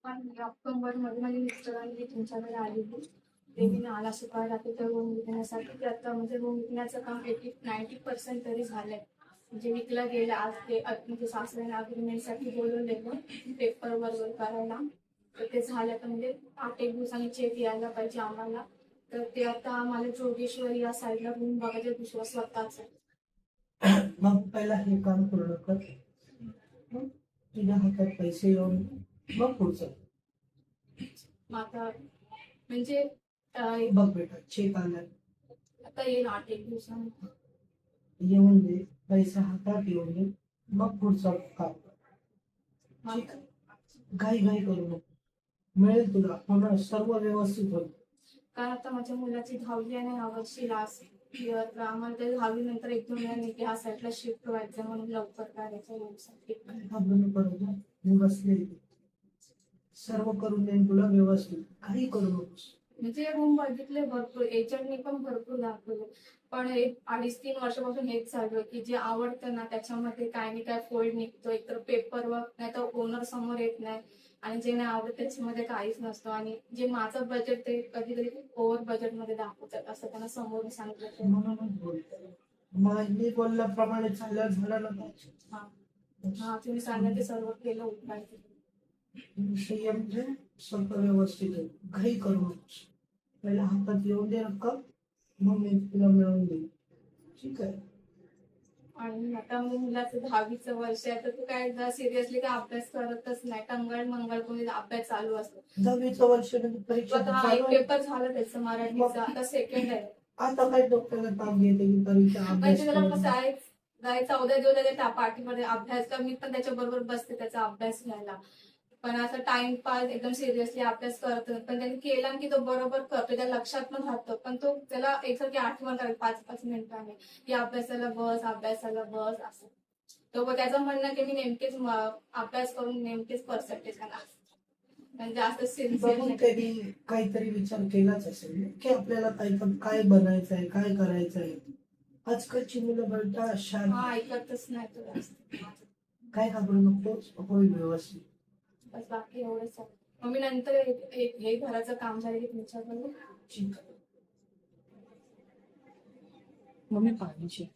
आणि ऑक्टोबरमध्ये माझ्या मिस्टरांनी तुमच्याकडे आलेली. ते मी नाला सुकायला राहते तर रूम विकण्यासाठी ते आता म्हणजे रूम विकण्याचं काम 90% तरी झालंय. म्हणजे विकलं गेलं. आज ते म्हणजे सासऱ्याने अग्रीमेंटसाठी बोलवलेलं पेपर वगैरे करायला. तर ते झालं तर म्हणजे 8 एक दिवसांनी चेक यायला पाहिजे आम्हाला. तर ते आता आम्हाला जोगेश्वरी या साईडला रूम बघायचं दुसरं स्वतःच. मग पहिला हे काम पूर्ण कर. मग तुझ्या हातात पैसे येऊन मग पुढचं आता म्हणजे बघ बेटा, चेक आला आता येईल 8 एक दिवसांनी. येऊन दे, पैसा हातात येऊन दे, मग पुढचं काम कर. ठीक आहे, घाई घाई करू नको. मिळेल तुला, होणार, सर्व व्यवस्थित होईल. कारण आता माझ्या मुलाची 10वी आहे ना यावर्षी लास्ट इयर. आम्हाला ते 10वी नंतर 1-2 महिन्यांनी ह्या साईडला शिफ्ट व्हायचं म्हणून लवकर करायचं यासाठी. काय घाबरू नको रे, मी बसले इथे. सर्व करून देईन तुला व्यवस्थित, काही करू नकोस. म्हणजे रूम बघितले भरपूर, एजंटनी पण भरपूर दाखवले, पण हे 2.5-3 वर्षापासून हेच चालू आहे की जे आवडतं ना त्याच्यामध्ये काय नाही काय फोल्ड निघतो, एकतर पेपर वर्क नाही तर ओनर समोर येत नाही, आणि जे नाही आवडत त्याच्यामध्ये काहीच नसतं. आणि जे माझं बजेट ते कधी कधी ओव्हर बजेट मध्ये दाखवतात असं त्यांना समोर सांगितलं. म्हणूनच बोलतोय, मग मी बोलल्याप्रमाणे चालल्यावर झालं ना पाहिजे. हा हा, तुम्ही सांगा ते सर्व केलं उपाय. विषय म्हणजे सगळं व्यवस्थित आहे, घाई करू नकोस. पहिला हातात येऊन दे रक्कम, मग मी तुला मिळवून देईन. ठीक आहे. आणि आता मुलाचं 10वीचं वर्ष आहे तर तू काय सिरियसली काय अभ्यास करतच नाही, टंगळ मंगळ कोणी अभ्यास चालू असतो. 10वीचं वर्ष म्हणजे परीक्षा आता एक चालू आहे. पेपर झालं त्याचं मराठीचं, आता सेकंड आहे. आता काय डोक्याला ताप घेते की परीक्षा अभ्यास म्हणजे त्याला करून. जायचं उद्या दिवस त्या पाठीमध्ये अभ्यास कर, मी पण त्याच्या बरोबर बसते त्याचा अभ्यास घ्यायला. पण असं टाइमपास एकदम सिरियसली अभ्यास करत नाही. पण त्यांनी केला की तो बरोबर करतो, त्याच्या लक्षात पण राहतो. पण तो त्याला एकसारखी आठवण राहील 5-5 मिनिटांनी की अभ्यासाला बस, अभ्यासाला बस असं. तो त्याचं म्हणणं की मी नेमकेच अभ्यास करून नेमकेच पर्सेंटेज आणा, म्हणजे जास्त बघून सिरियस. त्यांनी काहीतरी विचार केलाच असेल की आपल्याला काय बनायचंय, काय करायचंय. आजकालची मुलं बघता शांत, हा, ऐकतच नाही तो जास्त. काय घाबरू नकोस, होईल व्यवस्थित. बस बाकी एवढंच आहे. मग मी नंतर हे घराचं काम झालं की तुमच्याकडून. ठीक आहे. मम्मी पाणीची